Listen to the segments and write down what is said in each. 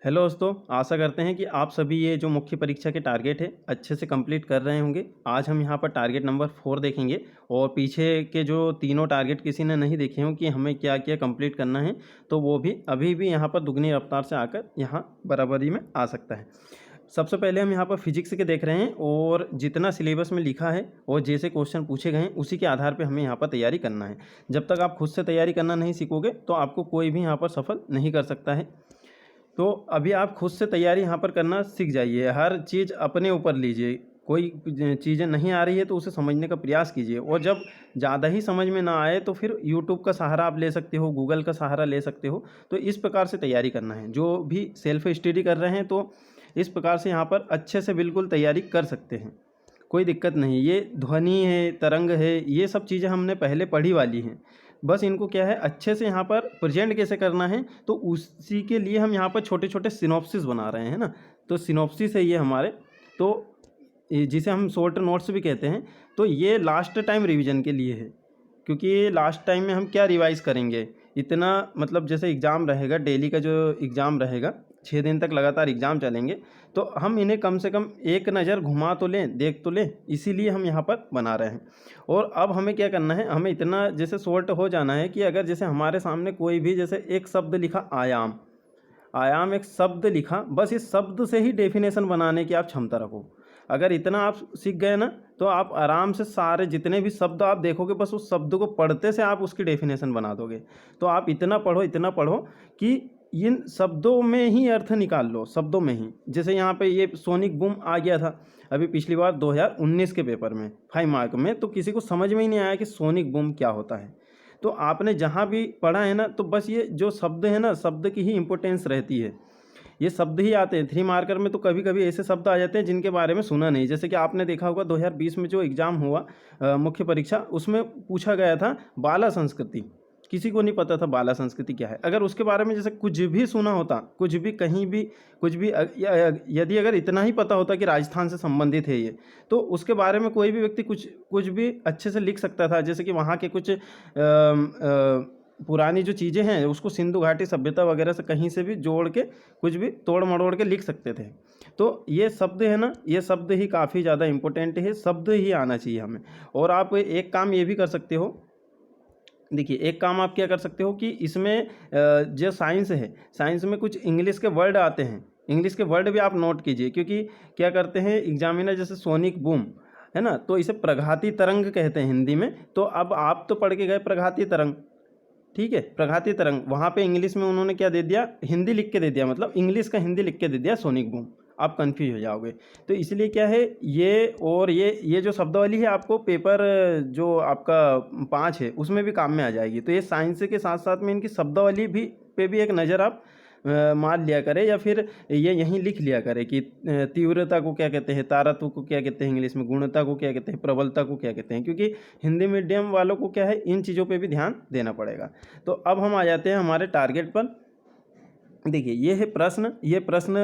Hello दोस्तों, आशा करते हैं कि आप सभी ये जो मुख्य परीक्षा के टारगेट है अच्छे से कंप्लीट कर रहे होंगे। आज हम यहाँ पर टारगेट नंबर 4 देखेंगे और पीछे के जो तीनों टारगेट किसी ने नहीं देखे हों कि हमें क्या क्या कंप्लीट करना है, तो वो भी अभी भी यहाँ पर दुगनी रफ्तार से आकर यहाँ बराबरी में आ सकता है। सबसे पहले हम यहाँ पर फिजिक्स के देख रहे हैं और जितना सिलेबस में लिखा है और जैसे क्वेश्चन पूछे गए हैं उसी के आधार पर हमें यहाँ पर तैयारी करना है। जब तक आप खुद से तैयारी करना नहीं सीखोगे तो आपको कोई भी यहाँ पर सफल नहीं कर सकता है। तो अभी आप खुद से तैयारी यहाँ पर करना सीख जाइए। हर चीज़ अपने ऊपर लीजिए। कोई चीज़ें नहीं आ रही है तो उसे समझने का प्रयास कीजिए और जब ज़्यादा ही समझ में ना आए तो फिर यूट्यूब का सहारा आप ले सकते हो, गूगल का सहारा ले सकते हो। तो इस प्रकार से तैयारी करना है। जो भी सेल्फ स्टडी कर रहे हैं तो इस प्रकार से यहाँ पर अच्छे से बिल्कुल तैयारी कर सकते हैं, कोई दिक्कत नहीं। ये ध्वनि है, तरंग है, ये सब चीज़ें हमने पहले पढ़ी वाली हैं। बस इनको क्या है अच्छे से यहाँ पर प्रेजेंट कैसे करना है, तो उसी के लिए हम यहाँ पर छोटे छोटे सिनॉप्सिस बना रहे हैं ना। तो सिनॉप्सिस है ये हमारे, तो जिसे हम शॉर्ट नोट्स भी कहते हैं। तो ये लास्ट टाइम रिवीजन के लिए है, क्योंकि ये लास्ट टाइम में हम क्या रिवाइज़ करेंगे इतना, मतलब जैसे एग्ज़ाम रहेगा, डेली का जो एग्ज़ाम रहेगा 6 दिन तक लगातार एग्ज़ाम चलेंगे, तो हम इन्हें कम से कम एक नज़र घुमा तो लें, देख तो लें, इसीलिए हम यहाँ पर बना रहे हैं। और अब हमें क्या करना है, हमें इतना जैसे शॉर्ट हो जाना है कि अगर जैसे हमारे सामने कोई भी जैसे एक शब्द लिखा आयाम, आयाम एक शब्द लिखा, बस इस शब्द से ही डेफिनेशन बनाने की आप क्षमता रखो। अगर इतना आप सीख गए ना तो आप आराम से सारे जितने भी शब्द आप देखोगे बस उस शब्द को पढ़ते से आप उसकी डेफिनेशन बना दोगे। तो आप इतना पढ़ो कि इन शब्दों में ही अर्थ निकाल लो, शब्दों में ही। जैसे यहाँ पे ये सोनिक बूम आ गया था अभी पिछली बार 2019 के पेपर में 5 मार्क में, तो किसी को समझ में ही नहीं आया कि सोनिक बूम क्या होता है। तो आपने जहाँ भी पढ़ा है ना, तो बस ये जो शब्द है ना, शब्द की ही इम्पोर्टेंस रहती है। ये शब्द ही आते हैं 3 मार्कर में, तो कभी कभी ऐसे शब्द आ जाते हैं जिनके बारे में सुना नहीं। जैसे कि आपने देखा होगा 2020 में जो एग्ज़ाम हुआ मुख्य परीक्षा, उसमें पूछा गया था बाला संस्कृति। किसी को नहीं पता था बाला संस्कृति क्या है। अगर उसके बारे में जैसे कुछ भी सुना होता, कुछ भी कहीं भी कुछ भी यदि अगर इतना ही पता होता कि राजस्थान से संबंधित है ये, तो उसके बारे में कोई भी व्यक्ति कुछ कुछ भी अच्छे से लिख सकता था। जैसे कि वहाँ के कुछ पुरानी जो चीज़ें हैं उसको सिंधु घाटी सभ्यता वगैरह से कहीं से भी जोड़ के कुछ भी तोड़ मड़ोड़ के लिख सकते थे। तो ये शब्द है ना, ये शब्द ही काफ़ी ज़्यादा इम्पोर्टेंट है, शब्द ही आना चाहिए हमें। और आप एक काम ये भी कर सकते हो, देखिए एक काम आप क्या कर सकते हो कि इसमें जो साइंस है, साइंस में कुछ इंग्लिश के वर्ड आते हैं, इंग्लिश के वर्ड भी आप नोट कीजिए। क्योंकि क्या करते हैं एग्जामिनर, जैसे सोनिक बूम है ना, तो इसे प्रघाती तरंग कहते हैं हिंदी में। तो अब आप तो पढ़ के गए प्रघाती तरंग, ठीक है, प्रघाती तरंग, वहाँ पे इंग्लिश में उन्होंने क्या दे दिया, हिंदी लिख के दे दिया, मतलब इंग्लिश का हिंदी लिख के दे दिया सोनिक बूम। आप कंफ्यूज हो जाओगे। तो इसलिए क्या है ये, और ये जो शब्दावली है आपको पेपर जो आपका 5 है उसमें भी काम में आ जाएगी। तो ये साइंस के साथ साथ में इनकी शब्दावली भी पे भी एक नज़र आप मार लिया करें, या फिर ये यहीं लिख लिया करें कि तीव्रता को क्या कहते हैं, तारत्व को क्या कहते हैं इंग्लिश में, गुणता को क्या कहते हैं, प्रबलता को क्या कहते हैं। क्योंकि हिंदी मीडियम वालों को क्या है इन चीज़ों पे भी ध्यान देना पड़ेगा। तो अब हम आ जाते हैं हमारे टारगेट पर। देखिए ये है प्रश्न, ये प्रश्न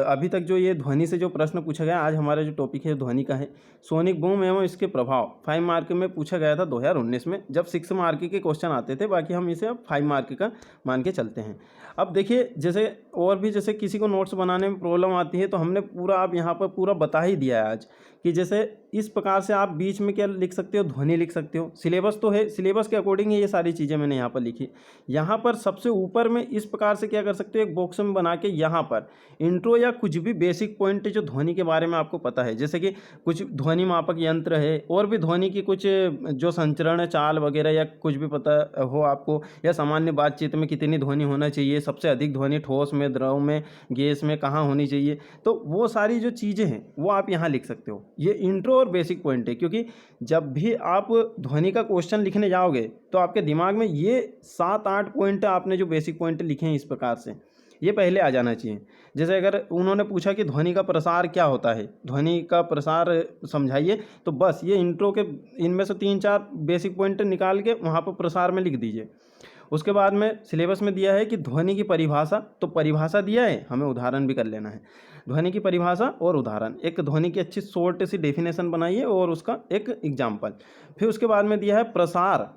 अभी तक जो ये ध्वनि से जो प्रश्न पूछा गया, आज हमारा जो टॉपिक है ध्वनि का है, सोनिक बूम एवं इसके प्रभाव 5 मार्क में पूछा गया था 2019 में, जब 6 मार्क के क्वेश्चन आते थे। बाकी हम इसे अब 5 मार्क का मान के चलते हैं। अब देखिए जैसे और भी जैसे किसी को नोट्स बनाने में प्रॉब्लम आती है, तो हमने पूरा आप यहाँ पर पूरा बता ही दिया है आज कि जैसे इस प्रकार से आप बीच में क्या लिख सकते हो, ध्वनि लिख सकते हो। सिलेबस तो है, सिलेबस के अकॉर्डिंग ही ये सारी चीज़ें मैंने यहाँ पर लिखी। यहाँ पर सबसे ऊपर में इस प्रकार से क्या कर सकते हो, एक बॉक्स में बना के यहाँ पर इंट्रो या कुछ भी बेसिक पॉइंट जो ध्वनि के बारे में आपको पता है, जैसे कि कुछ ध्वनि मापक यंत्र है, और भी ध्वनि की कुछ जो संचरण चाल वगैरह या कुछ भी पता हो आपको, या सामान्य बातचीत में कितनी ध्वनि होना चाहिए, सबसे अधिक ध्वनि ठोस में, द्रव में, गैस में कहाँ होनी चाहिए, तो वो सारी जो चीज़ें हैं वो आप यहाँ लिख सकते हो। ये इंट्रो और बेसिक पॉइंट है, क्योंकि जब भी आप ध्वनि का क्वेश्चन लिखने जाओगे तो आपके दिमाग में ये 7-8 पॉइंट आपने जो बेसिक पॉइंट लिखे हैं इस प्रकार से, ये पहले आ जाना चाहिए। जैसे अगर उन्होंने पूछा कि ध्वनि का प्रसार क्या होता है, ध्वनि का प्रसार समझाइए, तो बस ये इंट्रो के इनमें से 3-4 बेसिक पॉइंट निकाल के वहाँ पर प्रसार में लिख दीजिए। उसके बाद में सिलेबस में दिया है कि ध्वनि की परिभाषा, तो परिभाषा दिया है, हमें उदाहरण भी कर लेना है। ध्वनि की परिभाषा और उदाहरण, एक ध्वनि की अच्छी शॉर्ट सी डेफिनेशन बनाइए और उसका एक एग्जाम्पल। फिर उसके बाद में दिया है प्रसार,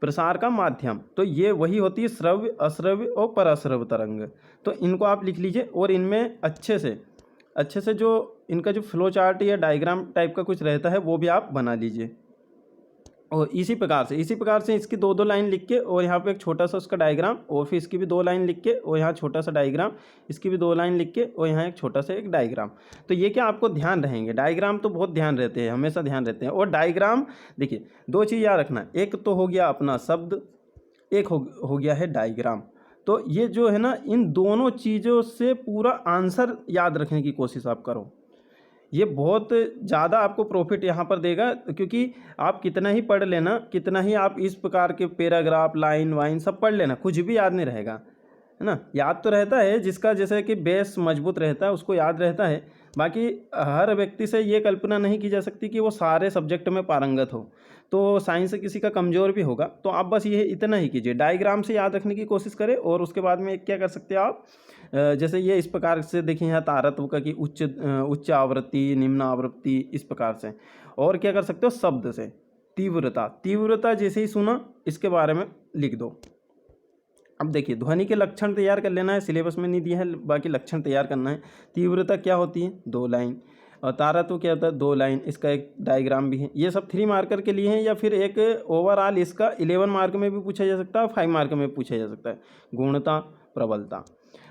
प्रसार का माध्यम, तो ये वही होती है श्रव्य, अश्रव्य और पराश्रव्य तरंग। तो इनको आप लिख लीजिए और इनमें अच्छे से जो इनका जो फ्लो चार्ट या डायग्राम टाइप का कुछ रहता है वो भी आप बना लीजिए। और इसी प्रकार से इसकी 2-2 लाइन लिख के और यहाँ पे एक छोटा सा उसका डायग्राम, और फिर इसकी भी 2 लाइन लिख के और यहाँ छोटा सा डायग्राम, इसकी भी 2 लाइन लिख के और यहाँ एक छोटा सा एक डायग्राम। तो ये क्या आपको ध्यान रहेंगे, डायग्राम तो बहुत ध्यान रहते हैं, हमेशा ध्यान रहते हैं। और डायग्राम देखिए 2 चीज़ याद रखना, एक तो हो गया अपना शब्द, एक हो गया है डायग्राम। तो ये जो है ना, इन दोनों चीज़ों से पूरा आंसर याद रखने की कोशिश आप करो। ये बहुत ज़्यादा आपको प्रॉफिट यहाँ पर देगा, क्योंकि आप कितना ही पढ़ लेना, कितना ही आप इस प्रकार के पैराग्राफ, लाइन वाइन सब पढ़ लेना, कुछ भी याद नहीं रहेगा, है ना। याद तो रहता है, जिसका जैसे कि बेस मजबूत रहता है उसको याद रहता है। बाकी हर व्यक्ति से ये कल्पना नहीं की जा सकती कि वो सारे सब्जेक्ट में पारंगत हो, तो साइंस से किसी का कमज़ोर भी होगा। तो आप बस ये इतना ही कीजिए, डायग्राम से याद रखने की कोशिश करें। और उसके बाद में क्या कर सकते हैं आप, जैसे ये इस प्रकार से देखिए यहाँ तारत्व का कि उच्च आवृत्ति, निम्न आवृत्ति, इस प्रकार से। और क्या कर सकते हो, शब्द से तीव्रता जैसे ही सुना इसके बारे में लिख दो। अब देखिए ध्वनि के लक्षण तैयार कर लेना है, सिलेबस में नहीं दिया है, बाकी लक्षण तैयार करना है। तीव्रता क्या होती है, 2 लाइन, और तारत्व क्या होता है, 2 लाइन, इसका एक डायग्राम भी है। ये सब 3 मार्कर के लिए हैं, या फिर एक ओवरऑल इसका 11 मार्क में भी पूछा जा सकता है, 5 मार्क में पूछा जा सकता है। गुणता, प्रबलता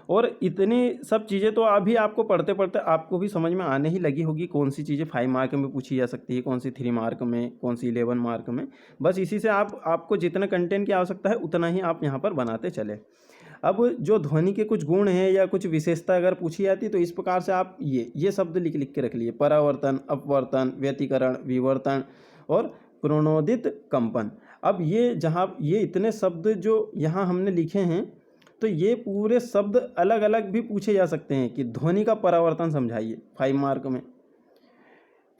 और इतनी सब चीज़ें तो अभी आपको पढ़ते पढ़ते आपको भी समझ में आने ही लगी होगी, कौन सी चीज़ें 5 मार्क में पूछी जा सकती है, कौन सी 3 मार्क में, कौन सी 11 मार्क में। बस इसी से आपको जितना कंटेंट की आवश्यकता है उतना ही आप यहाँ पर बनाते चले। अब जो ध्वनि के कुछ गुण हैं या कुछ विशेषता अगर पूछी जाती तो इस प्रकार से आप ये शब्द लिख के रख लिए, परावर्तन, अपवर्तन, व्यतिकरण, विवर्तन और प्रणोदित कंपन। अब ये जहाँ ये इतने शब्द जो यहाँ हमने लिखे हैं, तो ये पूरे शब्द अलग अलग भी पूछे जा सकते हैं कि ध्वनि का परावर्तन समझाइए, 5 मार्क में।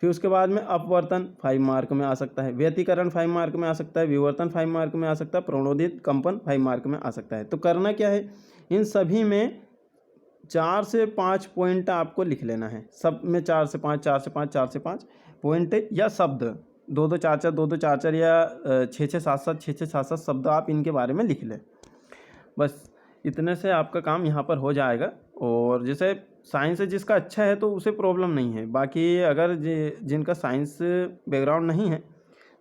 फिर उसके बाद में अपवर्तन 5 मार्क में आ सकता है, व्यतिकरण 5 मार्क में आ सकता है, विवर्तन 5 मार्क में आ सकता है, प्रणोदित कंपन 5 मार्क में आ सकता है। तो करना क्या है, इन सभी में 4 से 5 पॉइंट आपको लिख लेना है। सब में 4 से 5, 4 से 5, 4 से 5 पॉइंट या शब्द, 2-2, 4-4, 2-2, 4-4 या 6-6, 7-7, 6-6, 7-7 शब्द आप इनके बारे में लिख लें। बस इतने से आपका काम यहाँ पर हो जाएगा। और जैसे साइंस से जिसका अच्छा है तो उसे प्रॉब्लम नहीं है, बाकी अगर जिनका साइंस बैकग्राउंड नहीं है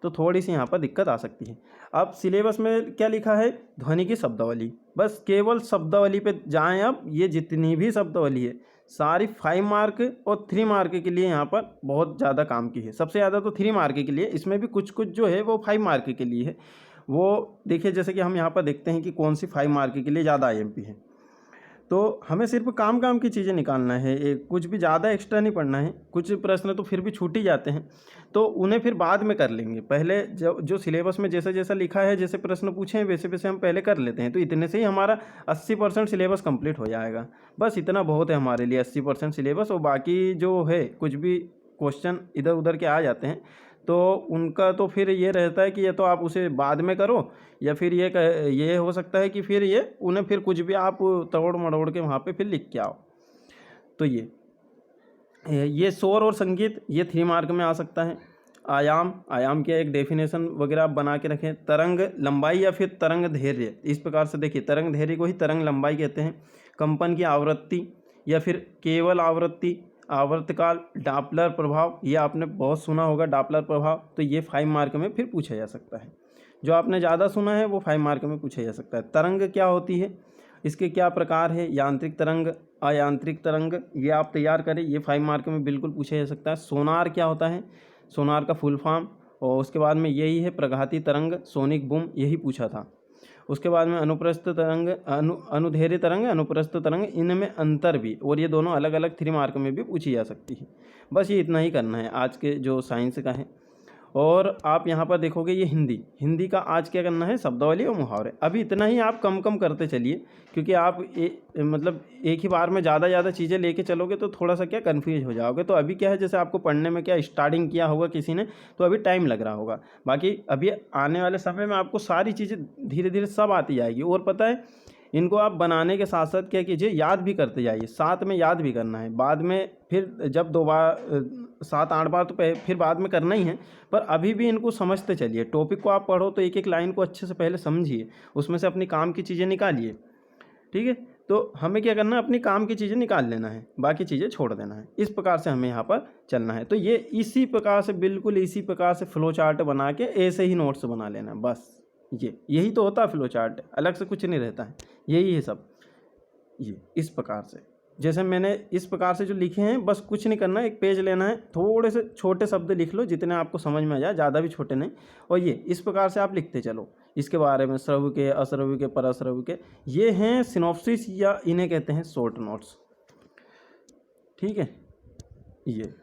तो थोड़ी सी यहाँ पर दिक्कत आ सकती है। अब सिलेबस में क्या लिखा है, ध्वनि की शब्दावली, बस केवल शब्दावली पे जाएं। अब ये जितनी भी शब्दावली है सारी 5 मार्क और 3 मार्क के लिए यहाँ पर बहुत ज़्यादा काम की है। सबसे ज़्यादा तो 3 मार्क के लिए, इसमें भी कुछ कुछ जो है वो 5 मार्क के लिए है। वो देखिए जैसे कि हम यहाँ पर देखते हैं कि कौन सी 5 मार्क के लिए ज़्यादा IMP है। तो हमें सिर्फ काम की चीज़ें निकालना है, कुछ भी ज़्यादा एक्स्ट्रा नहीं पढ़ना है। कुछ प्रश्न तो फिर भी छूट ही जाते हैं, तो उन्हें फिर बाद में कर लेंगे। पहले जो सिलेबस में जैसा जैसा लिखा है, जैसे प्रश्न पूछे हैं वैसे वैसे हम पहले कर लेते हैं, तो इतने से ही हमारा 80% सिलेबस कंप्लीट हो जाएगा। बस इतना बहुत है हमारे लिए, 80% सिलेबस। और बाकी जो है कुछ भी क्वेश्चन इधर उधर के आ जाते हैं तो उनका तो फिर ये रहता है कि या तो आप उसे बाद में करो, या फिर ये हो सकता है कि फिर उन्हें फिर कुछ भी आप तोड़ मड़ोड़ के वहाँ पे फिर लिख के आओ। तो ये स्वर और संगीत ये 3 मार्क में आ सकता है। आयाम की एक डेफिनेशन वगैरह आप बना के रखें। तरंग लंबाई या फिर तरंग धैर्य, इस प्रकार से देखिए तरंग धैर्य को ही तरंग लंबाई कहते हैं। कंपन की आवृत्ति या फिर केवल आवृत्ति, आवर्तकाल, डॉपलर प्रभाव, ये आपने बहुत सुना होगा डॉपलर प्रभाव, तो ये 5 मार्क में फिर पूछा जा सकता है। जो आपने ज़्यादा सुना है वो 5 मार्क में पूछा जा सकता है। तरंग क्या होती है, इसके क्या प्रकार है, यांत्रिक तरंग, अयांत्रिक तरंग, ये आप तैयार करें, ये 5 मार्क में बिल्कुल पूछा जा सकता है। सोनार क्या होता है, सोनार का फुल फॉर्म, और उसके बाद में यही है प्रघाती तरंग, सोनिक बूम, यही पूछा था। उसके बाद में अनुप्रस्थ तरंग, अनुदैर्घ्य तरंग, अनुप्रस्थ तरंग, इनमें अंतर भी, और ये दोनों अलग अलग 3 मार्क में भी पूछी जा सकती है। बस ये इतना ही करना है आज के जो साइंस का है। और आप यहाँ पर देखोगे ये हिंदी का आज क्या करना है, शब्दावली और मुहावरे। अभी इतना ही आप कम करते चलिए, क्योंकि आप मतलब एक ही बार में ज़्यादा चीज़ें लेके चलोगे तो थोड़ा सा क्या कन्फ्यूज हो जाओगे। तो अभी क्या है, जैसे आपको पढ़ने में क्या स्टार्टिंग किया होगा किसी ने, तो अभी टाइम लग रहा होगा। बाकी अभी आने वाले समय में आपको सारी चीज़ें धीरे धीरे सब आती जाएगी। और पता है इनको आप बनाने के साथ साथ क्या कीजिए, याद भी करते जाइए, साथ में याद भी करना है। बाद में फिर जब 2 बार 7-8 बार तो फिर बाद में करना ही है, पर अभी भी इनको समझते चलिए। टॉपिक को आप पढ़ो तो एक एक लाइन को अच्छे से पहले समझिए, उसमें से अपनी काम की चीज़ें निकालिए। ठीक है, तो हमें क्या करना है, अपनी काम की चीज़ें निकाल लेना है, बाकी चीज़ें छोड़ देना है। इस प्रकार से हमें यहाँ पर चलना है। तो ये इसी प्रकार से, बिल्कुल इसी प्रकार से फ्लो चार्ट बना के ऐसे ही नोट्स बना लेना है बस। यही तो होता है फ्लो चार्ट, अलग से कुछ नहीं रहता है, यही है सब। ये इस प्रकार से, जैसे मैंने इस प्रकार से जो लिखे हैं, बस कुछ नहीं करना है, एक पेज लेना है, थोड़े से छोटे शब्द लिख लो जितने आपको समझ में आ जाए, ज़्यादा भी छोटे नहीं। और ये इस प्रकार से आप लिखते चलो इसके बारे में, श्रव्य के, अश्रव्य के, परश्रव्य के। ये हैं सिनॉप्सिस या इन्हें कहते हैं शॉर्ट नोट्स। ठीक है, ये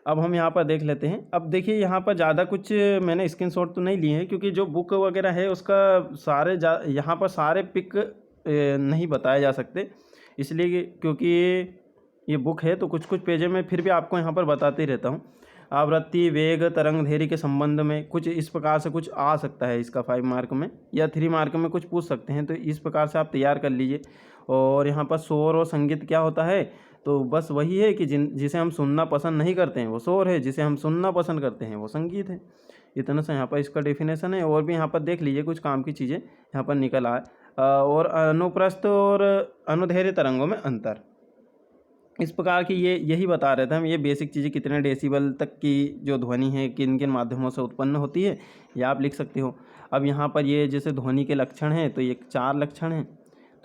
अब हम यहाँ पर देख लेते हैं। अब देखिए यहाँ पर ज़्यादा कुछ मैंने स्क्रीनशॉट तो नहीं लिए हैं, क्योंकि जो बुक वगैरह है उसका सारे यहाँ पर सारे पिक नहीं बताए जा सकते, इसलिए क्योंकि ये बुक है तो कुछ कुछ पेजें में फिर भी आपको यहाँ पर बताते ही रहता हूँ। आवृत्ति, वेग, तरंग धैर्य के संबंध में कुछ इस प्रकार से कुछ आ सकता है इसका 5 मार्क में या 3 मार्क में कुछ पूछ सकते हैं, तो इस प्रकार से आप तैयार कर लीजिए। और यहाँ पर शोर और संगीत क्या होता है, तो बस वही है कि जिसे हम सुनना पसंद नहीं करते हैं वो शोर है, जिसे हम सुनना पसंद करते हैं वो संगीत है। इतना सा यहाँ पर इसका डेफिनेशन है। और भी यहाँ पर देख लीजिए कुछ काम की चीज़ें यहाँ पर निकल आए। और अनुप्रस्थ और अनुदैर्घ्य तरंगों में अंतर, इस प्रकार की यही बता रहे थे हम। ये बेसिक चीज़ें, कितने डेसिबल तक की जो ध्वनि है किन किन माध्यमों से उत्पन्न होती है, ये आप लिख सकते हो। अब यहाँ पर ये जैसे ध्वनि के लक्षण हैं, तो ये 4 लक्षण हैं,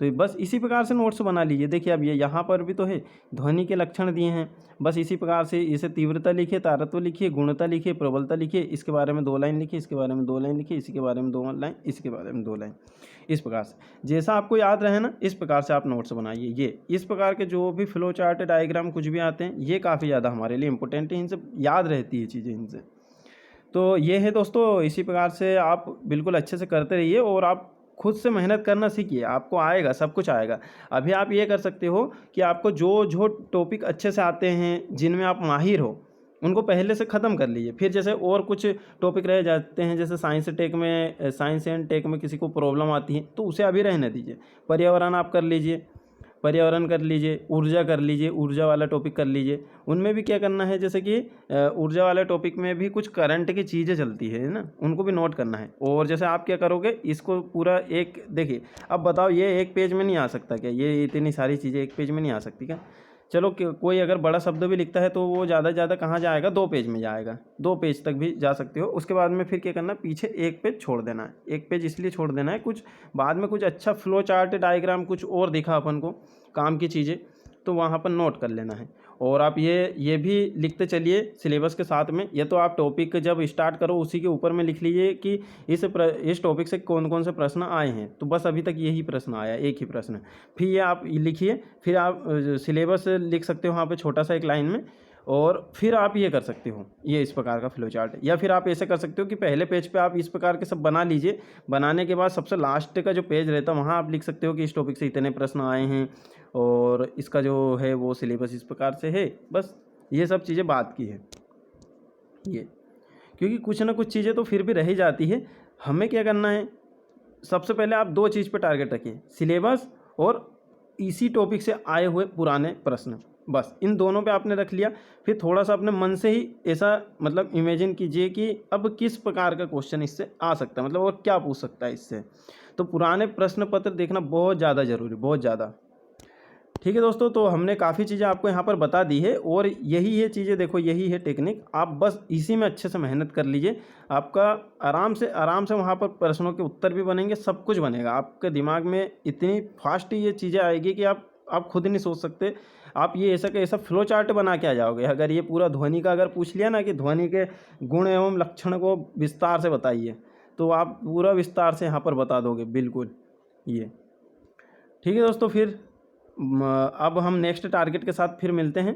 तो बस इसी प्रकार से नोट्स बना लीजिए। देखिए अब ये यहाँ पर भी तो है, ध्वनि के लक्षण दिए हैं, बस इसी प्रकार से इसे तीव्रता लिखिए, तारत्व लिखिए, गुणता लिखिए, प्रबलता लिखिए, इसके बारे में 2 लाइन लिखिए, इसके बारे में 2 लाइन लिखिए, इसी के बारे में 2 लाइन, इसके बारे में 2 लाइन। इस प्रकार से जैसा आपको याद रहे ना, इस प्रकार से आप नोट्स बनाइए। ये इस प्रकार के जो भी फ्लो चार्ट, डायग्राम कुछ भी आते हैं, ये काफ़ी ज़्यादा हमारे लिए इंपॉर्टेंट है, इनसे याद रहती है चीज़ें इनसे। तो ये है दोस्तों, इसी प्रकार से आप बिल्कुल अच्छे से करते रहिए और आप खुद से मेहनत करना सीखिए, आपको आएगा, सब कुछ आएगा। अभी आप ये कर सकते हो कि आपको जो जो टॉपिक अच्छे से आते हैं, जिनमें आप माहिर हो, उनको पहले से ख़त्म कर लीजिए। फिर जैसे और कुछ टॉपिक रह जाते हैं, जैसे साइंस एंड टेक में किसी को प्रॉब्लम आती है, तो उसे अभी रहने दीजिए। पर्यावरण आप कर लीजिए, पर्यावरण कर लीजिए, ऊर्जा कर लीजिए, ऊर्जा वाला टॉपिक कर लीजिए। उनमें भी क्या करना है, जैसे कि ऊर्जा वाले टॉपिक में भी कुछ करंट की चीज़ें चलती है ना, उनको भी नोट करना है। और जैसे आप क्या करोगे, इसको पूरा एक देखिए, अब बताओ ये एक पेज में नहीं आ सकता क्या, ये इतनी सारी चीज़ें एक पेज में नहीं आ सकती क्या? चलो कोई अगर बड़ा शब्द भी लिखता है तो वो ज़्यादा से ज़्यादा कहाँ जाएगा, 2 पेज में जाएगा, 2 पेज तक भी जा सकते हो। उसके बाद में फिर क्या करना है, पीछे 1 पेज छोड़ देना है। 1 पेज इसलिए छोड़ देना है, कुछ बाद में कुछ अच्छा फ्लो चार्ट, डायग्राम कुछ और दिखा अपन को काम की चीज़ें, तो वहाँ पर नोट कर लेना है। और आप ये भी लिखते चलिए सिलेबस के साथ में। या तो आप टॉपिक जब स्टार्ट करो उसी के ऊपर में लिख लीजिए कि इस टॉपिक से कौन कौन से प्रश्न आए हैं, तो बस अभी तक यही प्रश्न आया, एक ही प्रश्न। फिर ये आप लिखिए, फिर आप सिलेबस लिख सकते हो वहाँ पे छोटा सा एक लाइन में, और फिर आप ये कर सकते हो, ये इस प्रकार का फ्लो चार्ट। या फिर आप ऐसे कर सकते हो कि पहले पेज पे आप इस प्रकार के सब बना लीजिए, बनाने के बाद सबसे लास्ट का जो पेज रहता है वहाँ आप लिख सकते हो कि इस टॉपिक से इतने प्रश्न आए हैं और इसका जो है वो सिलेबस इस प्रकार से है। बस ये सब चीज़ें बात की है ये, क्योंकि कुछ ना कुछ चीज़ें तो फिर भी रह ही जाती है। हमें क्या करना है, सबसे पहले आप 2 चीज़ पर टारगेट रखिए, सिलेबस और इसी टॉपिक से आए हुए पुराने प्रश्न, बस इन दोनों पे आपने रख लिया। फिर थोड़ा सा अपने मन से ही ऐसा मतलब इमेजिन कीजिए कि अब किस प्रकार का क्वेश्चन इससे आ सकता है, मतलब और क्या पूछ सकता है इससे। तो पुराने प्रश्न पत्र देखना बहुत ज़्यादा ज़रूरी, बहुत ज़्यादा। ठीक है दोस्तों, तो हमने काफ़ी चीज़ें आपको यहाँ पर बता दी है, और यही है चीज़ें, देखो यही है टेक्निक। आप बस इसी में अच्छे से मेहनत कर लीजिए, आपका आराम से वहाँ पर प्रश्नों के उत्तर भी बनेंगे, सब कुछ बनेगा। आपके दिमाग में इतनी फास्ट ये चीज़ें आएगी कि आप खुद नहीं सोच सकते। आप ये ऐसा का ऐसा फ्लो चार्ट बना के आ जाओगे। अगर ये पूरा ध्वनि का अगर पूछ लिया ना कि ध्वनि के गुण एवं लक्षण को विस्तार से बताइए, तो आप पूरा विस्तार से यहाँ पर बता दोगे बिल्कुल ये। ठीक है दोस्तों, फिर अब हम नेक्स्ट टारगेट के साथ फिर मिलते हैं,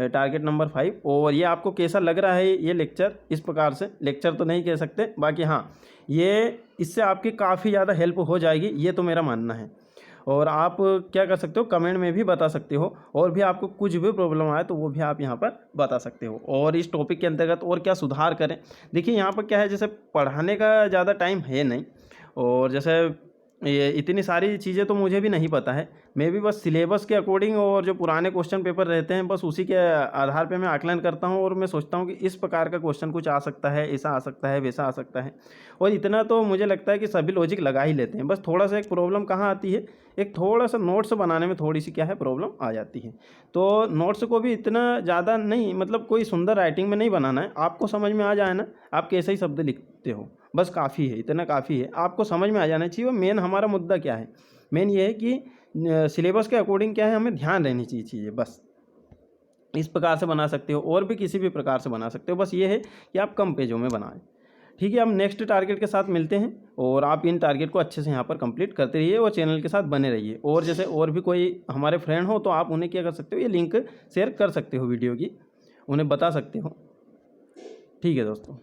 टारगेट नंबर 5। और ये आपको कैसा लग रहा है ये लेक्चर, इस प्रकार से लेक्चर तो नहीं कह सकते, बाकी हाँ ये इससे आपकी काफ़ी ज़्यादा हेल्प हो जाएगी, ये तो मेरा मानना है। और आप क्या कर सकते हो, कमेंट में भी बता सकते हो, और भी आपको कुछ भी प्रॉब्लम आए तो वो भी आप यहाँ पर बता सकते हो, और इस टॉपिक के अंतर्गत और क्या सुधार करें। देखिए यहाँ पर क्या है, जैसे पढ़ाने का ज़्यादा टाइम है नहीं, और जैसे ये इतनी सारी चीज़ें तो मुझे भी नहीं पता है। मैं भी बस सिलेबस के अकॉर्डिंग और जो पुराने क्वेश्चन पेपर रहते हैं बस उसी के आधार पे मैं आकलन करता हूँ और मैं सोचता हूँ कि इस प्रकार का क्वेश्चन कुछ आ सकता है, ऐसा आ सकता है, वैसा आ सकता है। और इतना तो मुझे लगता है कि सभी लॉजिक लगा ही लेते हैं। बस थोड़ा-सा एक प्रॉब्लम कहाँ आती है, एक थोड़ा-सा नोट्स बनाने में थोड़ी-सी क्या है प्रॉब्लम आ जाती है। तो नोट्स को भी इतना ज़्यादा नहीं, मतलब कोई सुंदर राइटिंग में नहीं बनाना है, आपको समझ में आ जाए ना, आप कैसे ही शब्द लिखते हो, बस काफ़ी है, इतना काफ़ी है। आपको समझ में आ जाना चाहिए और मेन हमारा मुद्दा क्या है? मेन ये है कि सिलेबस के अकॉर्डिंग क्या है, हमें ध्यान रहनी चाहिए चीज़ें बस। इस प्रकार से बना सकते हो और भी किसी भी प्रकार से बना सकते हो, बस ये है कि आप कम पेजों में बनाएँ। ठीक है, हम नेक्स्ट टारगेट के साथ मिलते हैं और आप इन टारगेट को अच्छे से यहाँ पर कंप्लीट करते रहिए और चैनल के साथ बने रहिए। और जैसे और भी कोई हमारे फ्रेंड हो तो आप उन्हें क्या कर सकते हो, ये लिंक शेयर कर सकते हो वीडियो की, उन्हें बता सकते हो। ठीक है दोस्तों।